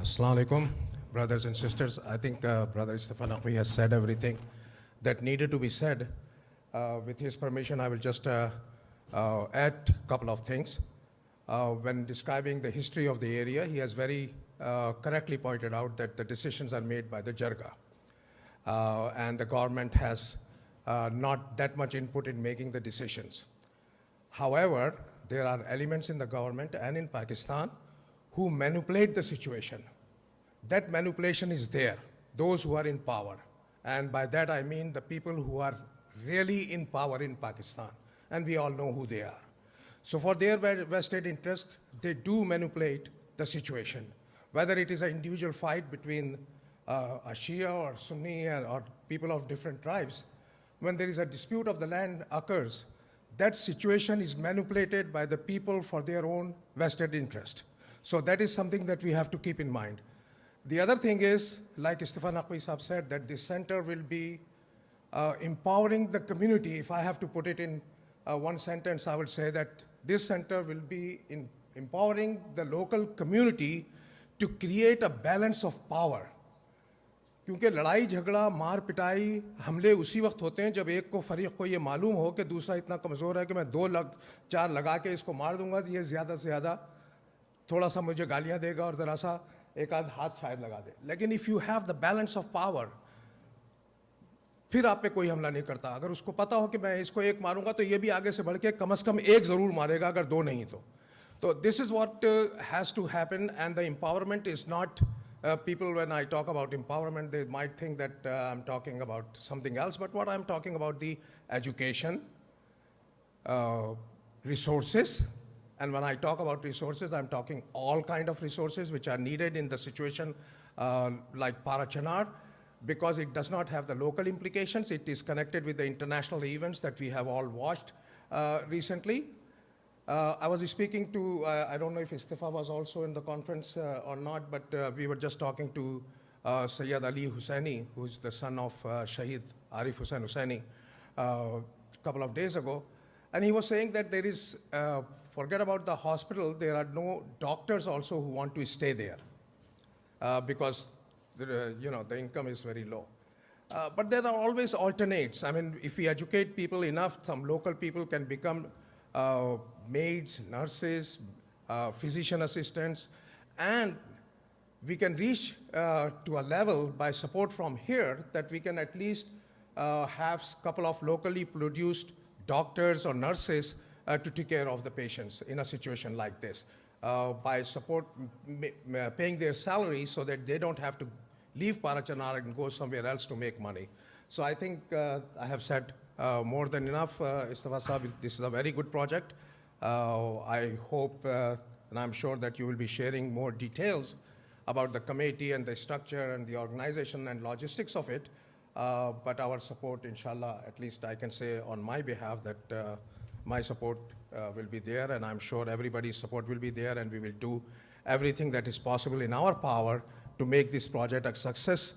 Assalamu alaikum, brothers and sisters. I think Brother Istefan Akwi has said everything that needed to be said. With his permission, I will just add a couple of things. When describing the history of the area, he has very correctly pointed out that the decisions are made by the Jarga. And the government has not that much input in making the decisions. However, there are elements in the government and in Pakistan who manipulate the situation. That manipulation is there, those who are in power. And by that I mean the people who are really in power in Pakistan. And we all know who they are. So for their vested interest, they do manipulate the situation. Whether it is an individual fight between a Shia or Sunni or people of different tribes, when there is a dispute of the land occurs, that situation is manipulated by the people for their own vested interest. So that is something that we have to keep in mind. The other thing is, like Istefan Akwi Sahab said, that this center will be empowering the community. If I have to put it in one sentence, I would say that this center will be empowering the local community to create a balance of power. क्योंकि लड़ाई झगड़ा मार पिटाई हमले उसी वक्त होते हैं जब एक को फरीक को ये मालूम हो कि दूसरा इतना कमज़ोर है कि मैं 2-4 लगा के इसको मार दूंगा तो ये ज़्यादा से ज़्यादा थोड़ा सा मुझे गालियाँ देगा और ज़रा सा एक आध हाथ शायद लगा दे. लेकिन if you have the balance of power, फिर आप पे कोई हमला नहीं करता. अगर उसको पता हो कि मैं इसको एक मारूंगा तो ये भी आगे से बढ़ के कम से कम एक ज़रूर मारेगा, अगर 2 नहीं तो. तो this is what has to happen. And the empowerment is not people, when I talk about empowerment, they might think that I'm talking about something else, but what I'm talking about the education, resources, and when I talk about resources, I'm talking all kind of resources which are needed in the situation like Parachanar, because it does not have the local implications. It is connected with the international events that we have all watched recently. I was speaking to, I don't know if Istifa was also in the conference or not, but we were just talking to Sayyid Ali Hussaini, who is the son of Shaheed Arif Hussain Hussaini, a couple of days ago. And he was saying that there is, forget about the hospital, there are no doctors also who want to stay there because the income is very low. But there are always alternates. I mean, if we educate people enough, some local people can become maids, nurses, physician assistants, and we can reach to a level by support from here that we can at least have a couple of locally produced doctors or nurses to take care of the patients in a situation like this by support, paying their salaries so that they don't have to leave Parachanar and go somewhere else to make money. So I think I have said more than enough. Istafa Sahib, this is a very good project. I hope and I'm sure that you will be sharing more details about the committee and the structure and the organization and logistics of it. But our support, inshallah, at least I can say on my behalf that my support will be there, and I'm sure everybody's support will be there, and we will do everything that is possible in our power to make this project a success.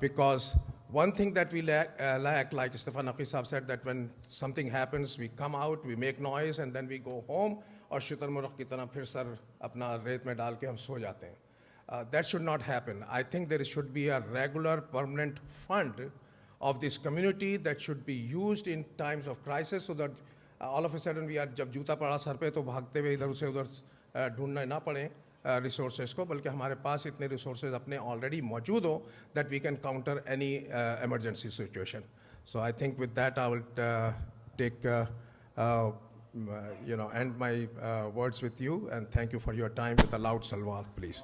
Because one thing that we lack, like Istefan Akwi Sahab said, that when something happens, we come out, we make noise, and then we go home, और शुतर मुरख की तरह फिर sir अपना रेत में डाल के हम सो जाते हैं. That should not happen. I think there should be a regular, permanent fund of this community that should be used in times of crisis, so that all of a sudden we are, जब जूता पड़ा sir पे तो भागते हुए इधर से उधर ढूंढना ना पड़े resources को, बल्कि हमारे पास इतने resources अपने already मौजूद हो that we can counter any emergency situation. So I think with that I will take end my words with you, and thank you for your time with a loud salawat, please.